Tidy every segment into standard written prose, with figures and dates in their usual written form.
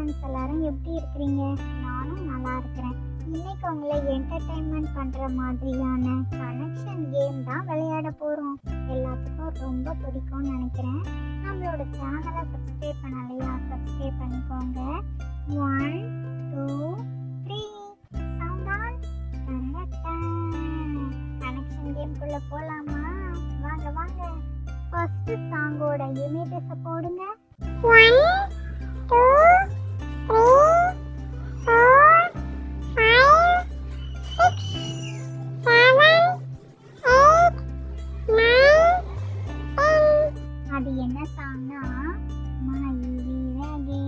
Friends எல்லாரும் எப்படி இருக்கிறீங்க? நானும் நல்லா இருக்கிறேன். இன்னைக்கு உங்களை என்டர்டைன்மெண்ட் பண்ணுற மாதிரியான கனெக்ஷன் கேம் தான் விளையாட போகிறோம். எல்லாத்துக்கும் ரொம்ப பிடிக்கும்னு நினைக்கிறேன். நம்மளோட சேனலை சப்ஸ்கிரைப் பண்ணலையா? சப்ஸ்கிரைப் பண்ணிக்கோங்க. 1 2 3 சவுண்ட் ஆன். கனெக்ஷன் கேம்குள்ளே போகலாமா? வாங்க வாங்க. ஃபர்ஸ்ட் சாங்கோட இமேஜஸை போடுங்க. 1 2 3 4 5 6 7 8 9 10. அது என்ன சாங்னா மயிலிறகே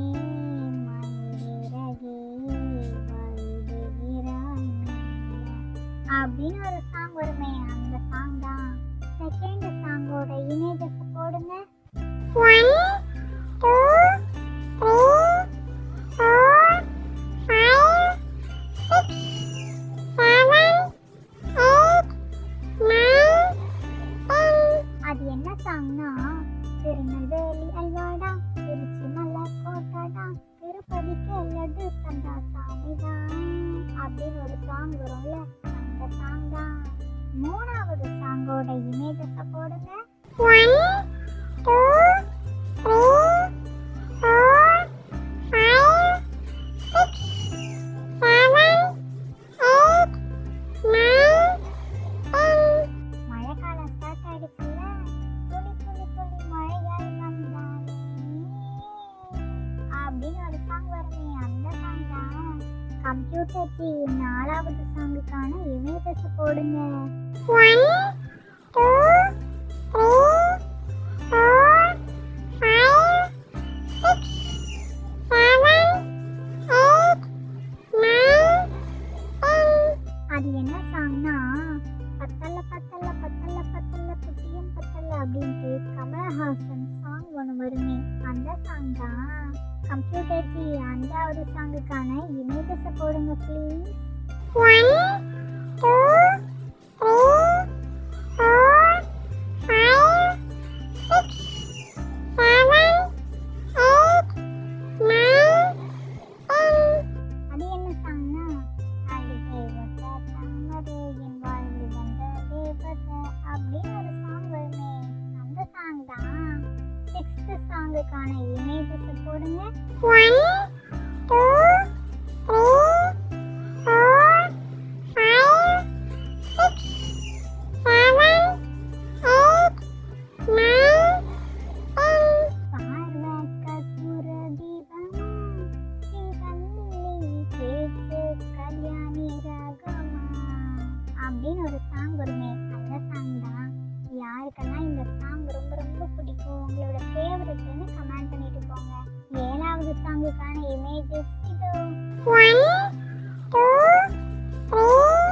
மயிலிறகே வருகிறாய் அப்படின்னு ஒரு சாங் வருமே, அந்த சாங் தான். செகண்ட் சாங்கோட இமேஜஸ் போடுங்க. 1 2 3 4 5 6 7 8 9 10. அது என்ன சாங்னா திருநெல்வேலி அல்வாடா, திருச்சி மலை கோட்டாடா, திருப்பதிக்கு லட்டு தந்தா சாமிதான் அப்படின்னு ஒரு சாங் வரும்ல, அந்த சாங் தான். மூணாவது சாங்கோட இமேஜஸை போடுங்க. 1 2 3 4 5 6 7 8 9 10. மழைக்காலம் ஸ்டார்ட் ஆயிடுச்சுல்ல, துளி துளி துளி மழையாய் வந்தாலே அப்படின்னு ஒரு சாங் வருமே, அந்த சாங் தான். கம்ப்யூட்டர் ஜி நாலாவது சாங்குக்கான இமேஜஸ் போடுங்க. 1 2 3 4 5 6 7 8 9 10. அது என்ன சாங்னா பத்தல பத்தல பத்தல பத்தல குட்டியும் பத்தல அப்படின்ட்டு கமலஹாசன் சாங் ஒன்று வருமே, அந்த சாங் தான். கம்ப்யூட்டர் ஜி அஞ்சாவது சாங்குக்கான இமேஜஸை போடுங்க ப்ளீஸ். 1 2 3 4 5 6 7 8 9 10. அது என்ன சாங்னா அடிகே வந்த தம்மரே என் வாழ்வில் வந்த தேவதை அப்படின்னு ஒரு சாங் வருமே, அந்த சாங் தான். சிக்ஸ்த் சாங்குக்கான இமேஜஸ் போடுங்க. 1 2 3 4 5 6 7 8 9 10. பார்வை கற்பூர தீபமா, ஸ்ரீவல்லி பேச்சு கல்யாணி ராகமா அப்படின்னு ஒரு சாங் வருமே, அந்த சாங் தான். யாருக்கெல்லாம் இந்த சாங் ரொம்ப ரொம்ப பிடிக்கும், உங்களோட ஃபேவரட்னு கமெண்ட் பண்ணிட்டு போங்க. ஏழாவது சாங்குக்கான இமேஜஸ் இது. 1 2 3 4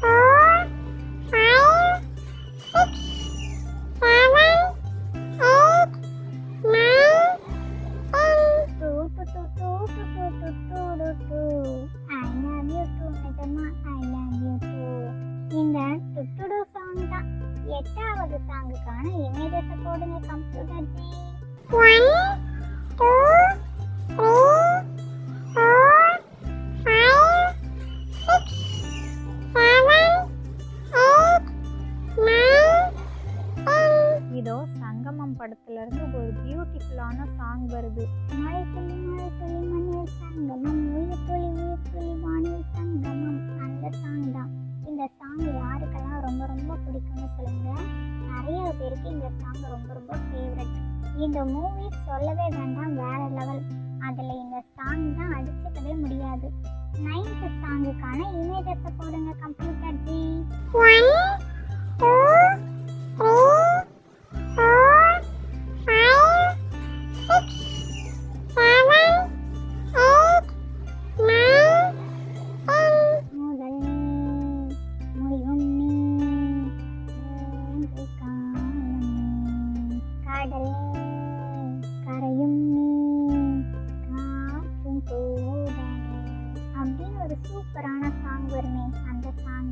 5 6 7 8 9 10. I love you too, நிஜமா I love you too. இந்த டுட்டுடு சாங் தான். எட்டாவது சாங்குக்கான இமேஜஸை போடுங்க கம்ப்யூட்டர் ஜி. 1 2 3 4 5 6 7 8 9 10. இதோ சங்கமம் படத்துல இருந்து ஒரு பியூட்டிஃபுல்லான சாங் வருது. மழை துளி மண்ணில் சங்கமம், உயிர் துளி வானில் சங்கமம், அந்த சாங் தான். இந்த சாங் யாருக்கெல்லாம் ரொம்ப ரொம்ப பிடிக்கும்னு சொல்லுங்க. நிறைய பேருக்கு இந்த சாங் ரொம்ப ரொம்ப ஃபேவரட். இந்த மூவி சொல்லவே வேண்டாம், வேற லெவல். அதில் இந்த சாங் தான் அடிச்சுக்கவே முடியாது. 9th சாங்குக்கான இமேஜஸை போடுங்க கம்ப்யூட்டர் ஜி. 1 2 3 4 5 6 7 8 9 10. முதல் நீ முடிவும் நீ, மூன்று காலம் நீ, கடல் நீ கரையும் நீ, காற்றும் கூட நீ அப்படின்னு ஒரு சூப்பரான சாங் வருமே, அந்த சாங்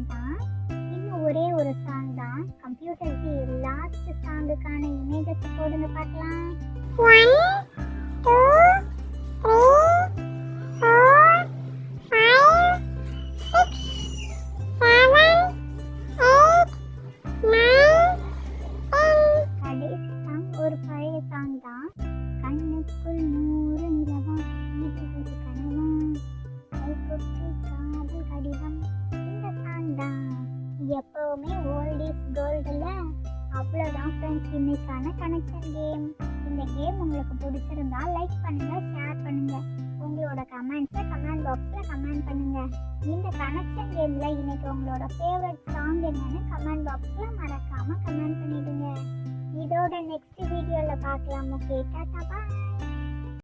எப்போவுமே ஓல்ட் இஸ் கோல்டில். அவ்வளோதான் ஃப்ரெண்ட்ஸ் இன்னைக்கான கனெக்ஷன் கேம். இந்த கேம் உங்களுக்கு பிடிச்சிருந்தா லைக் பண்ணுங்கள், ஷேர் பண்ணுங்கள். உங்களோட கமெண்ட்ஸை கமெண்ட் பாக்ஸில் கமெண்ட் பண்ணுங்கள். இந்த கனெக்ஷன் கேமில் இன்னைக்கு உங்களோட ஃபேவரட் சாங் என்னன்னு கமெண்ட் பாக்ஸில் மறக்காமல் கமெண்ட் பண்ணிடுங்க. இதோட நெக்ஸ்ட் வீடியோவில் பார்க்கலாம். ஓகே, டாடா பாய்.